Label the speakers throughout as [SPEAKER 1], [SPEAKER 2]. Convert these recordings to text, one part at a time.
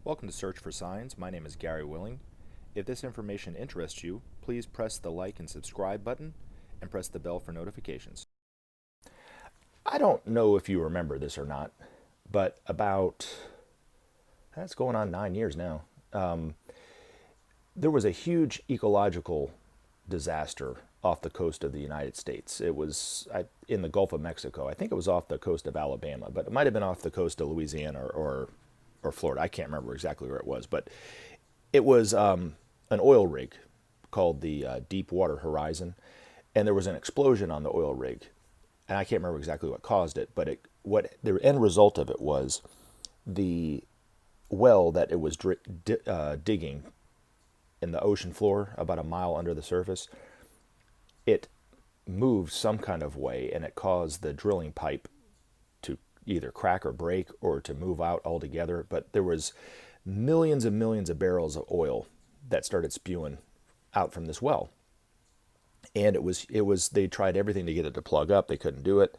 [SPEAKER 1] Welcome to Search for Signs. My name is Gary Willing. If this information interests you, please press the like and subscribe button and press the bell for notifications. I don't know if you remember this or not, but that's going on 9 years now, there was a huge ecological disaster off the coast of the United States. It was in the Gulf of Mexico. I think it was off the coast of Alabama, but it might have been off the coast of Louisiana or Florida. I can't remember exactly where it was, but it was an oil rig called the Deepwater Horizon, and there was an explosion on the oil rig, and I can't remember exactly what caused it, but what the end result of it was the well that it was digging in the ocean floor about a mile under the surface, it moved some kind of way, and it caused the drilling pipe to either crack or break or to move out altogether. But there was millions and millions of barrels of oil that started spewing out from this well. And it was they tried everything to get it to plug up. They couldn't do it.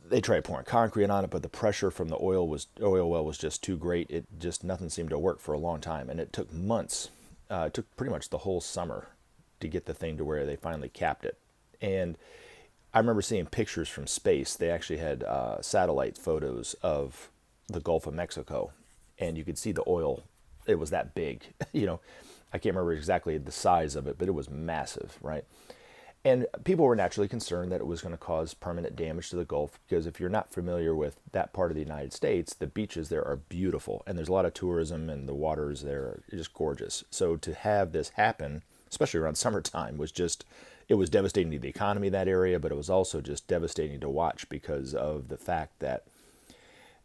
[SPEAKER 1] They tried pouring concrete on it, but the pressure from the oil well was just too great. Nothing seemed to work for a long time. And it took months. It took pretty much the whole summer to get the thing to where they finally capped it. And I remember seeing pictures from space. They actually had satellite photos of the Gulf of Mexico, and you could see the oil. It was that big, I can't remember exactly the size of it, but it was massive, right? And people were naturally concerned that it was going to cause permanent damage to the Gulf, because if you're not familiar with that part of the United States, the beaches there are beautiful, and there's a lot of tourism, and the waters there are just gorgeous. So to have this happen, especially around summertime, it was devastating to the economy of that area, but it was also just devastating to watch because of the fact that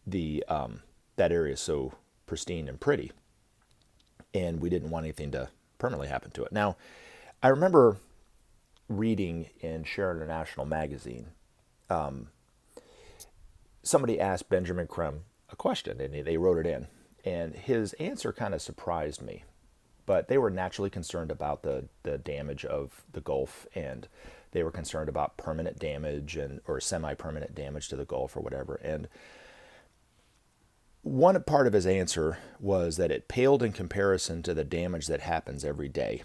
[SPEAKER 1] that area is so pristine and pretty, and we didn't want anything to permanently happen to it. Now, I remember reading in Share International magazine, somebody asked Benjamin Creme a question, and they wrote it in, and his answer kind of surprised me. But they were naturally concerned about the damage of the Gulf, and they were concerned about permanent damage or semi-permanent damage to the Gulf or whatever. And one part of his answer was that it paled in comparison to the damage that happens every day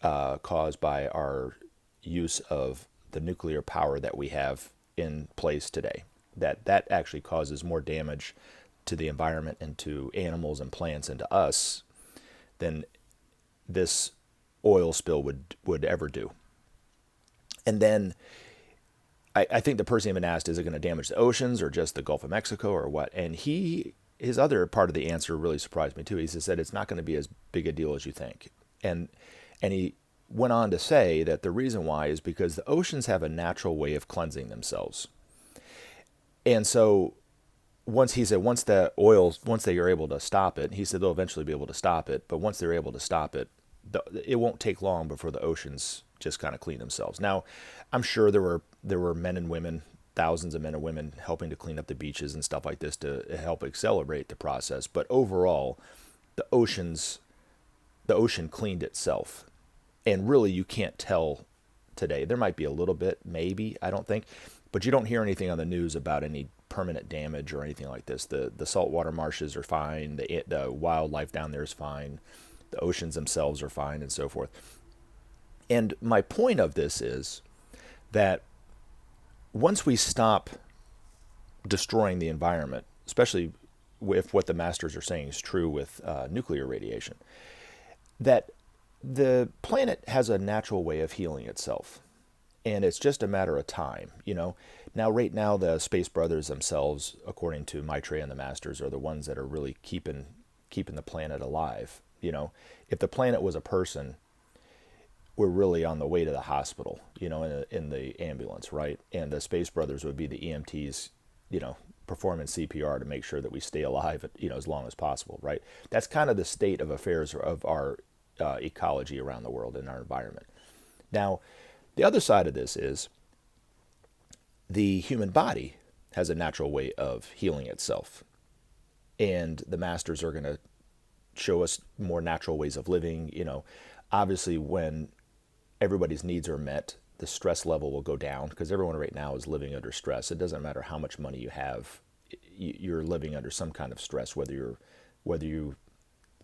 [SPEAKER 1] caused by our use of the nuclear power that we have in place today. That actually causes more damage to the environment and to animals and plants and to us than this oil spill would ever do. And then I think the person even asked, is it going to damage the oceans or just the Gulf of Mexico or what? And his other part of the answer really surprised me too. He said it's not going to be as big a deal as you think. And he went on to say that the reason why is because the oceans have a natural way of cleansing themselves. And so once they are able to stop it, he said they'll eventually be able to stop it. But once they're able to stop it, it won't take long before the oceans just kind of clean themselves. Now, I'm sure there were men and women, thousands of men and women helping to clean up the beaches and stuff like this to help accelerate the process. But overall, the ocean cleaned itself. And really, you can't tell today. There might be a little bit, maybe, I don't think. But you don't hear anything on the news about any permanent damage or anything like this. The saltwater marshes are fine. The wildlife down there is fine. The oceans themselves are fine, and so forth. And my point of this is that once we stop destroying the environment, especially if what the masters are saying is true with nuclear radiation, that the planet has a natural way of healing itself. And it's just a matter of time, Now, right now, the Space Brothers themselves, according to Maitreya and the Masters, are the ones that are really keeping the planet alive. If the planet was a person, we're really on the way to the hospital, in the ambulance, right? And the Space Brothers would be the EMTs, performing CPR to make sure that we stay alive, as long as possible, right? That's kind of the state of affairs of our ecology around the world in our environment. Now, the other side of this is the human body has a natural way of healing itself. and the masters are going to show us more natural ways of living. Obviously, when everybody's needs are met, the stress level will go down, because everyone right now is living under stress. It doesn't matter how much money you have, you're living under some kind of stress, whether you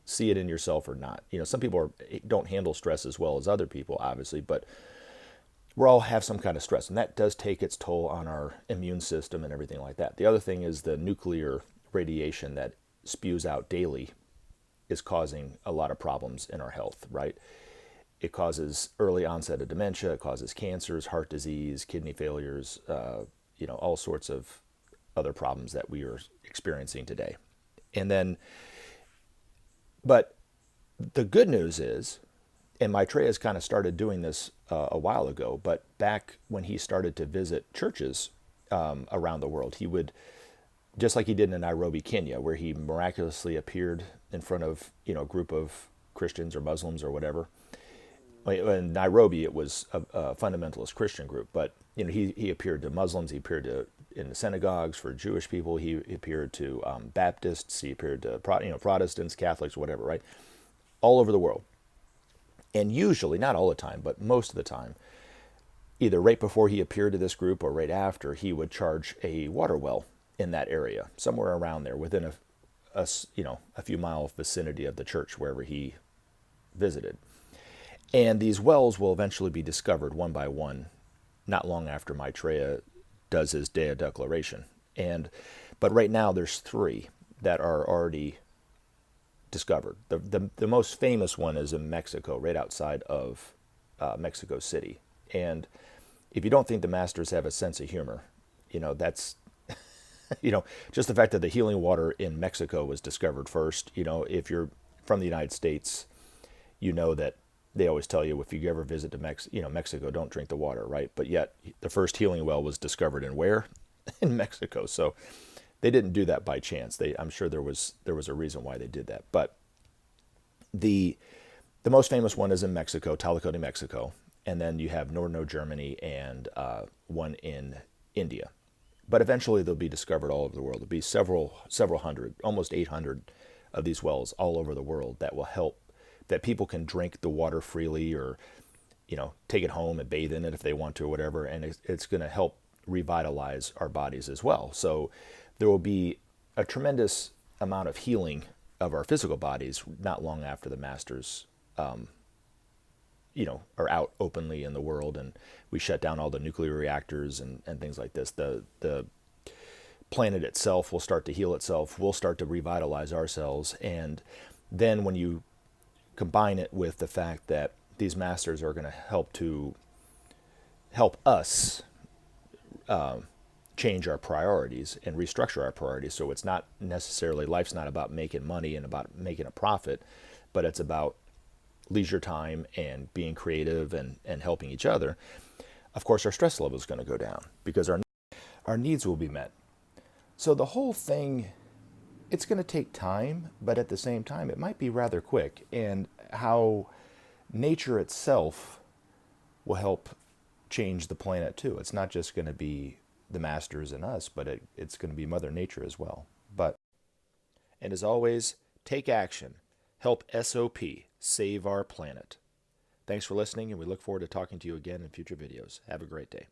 [SPEAKER 1] see it in yourself or not. Some people don't handle stress as well as other people, obviously, but we all have some kind of stress, and that does take its toll on our immune system and everything like that. The other thing is the nuclear radiation that spews out daily is causing a lot of problems in our health, right? It causes early onset of dementia, it causes cancers, heart disease, kidney failures, all sorts of other problems that we are experiencing today. And then, but the good news is, and Maitreya has kind of started doing this a while ago, but back when he started to visit churches around the world, he would, just like he did in Nairobi, Kenya, where he miraculously appeared in front of a group of Christians or Muslims or whatever. In Nairobi, it was a fundamentalist Christian group, but he appeared to Muslims, he appeared in the synagogues for Jewish people, he appeared to Baptists, he appeared to Protestants, Catholics, whatever, right, all over the world. And usually, not all the time, but most of the time, either right before he appeared to this group or right after, he would charge a water well in that area, somewhere around there, within a few mile vicinity of the church wherever he visited. And these wells will eventually be discovered one by one, not long after Maitreya does his Dea declaration. But right now there's 3 that are already discovered. The most famous one is in Mexico, right outside of Mexico City. And if you don't think the masters have a sense of humor, that's, just the fact that the healing water in Mexico was discovered first. If you're from the United States, that they always tell you, if you ever visit to Mexico, don't drink the water, right? But yet the first healing well was discovered in where? In Mexico. So they didn't do that by chance. I'm sure there was a reason why they did that. But the most famous one is in Mexico, Tlacote, Mexico, and then you have Norno, Germany, and one in India. But eventually they'll be discovered all over the world. There'll be several hundred, almost 800 of these wells all over the world that will help, that people can drink the water freely, or take it home and bathe in it if they want to, or whatever. And it's going to help revitalize our bodies as well. So there will be a tremendous amount of healing of our physical bodies not long after the masters are out openly in the world, and we shut down all the nuclear reactors and things like this. The planet itself will start to heal itself. We'll start to revitalize ourselves. And then when you combine it with the fact that these masters are going to help us change our priorities and restructure our priorities. So it's not necessarily, life's not about making money and about making a profit, but it's about leisure time and being creative and helping each other. Of course, our stress level is going to go down because our needs will be met. So the whole thing, it's going to take time, but at the same time, it might be rather quick. And how nature itself will help change the planet too. It's not just going to be the masters and us, but it's going to be Mother Nature as well. And as always, take action. Help SOP save our planet. Thanks for listening, and we look forward to talking to you again in future videos. Have a great day.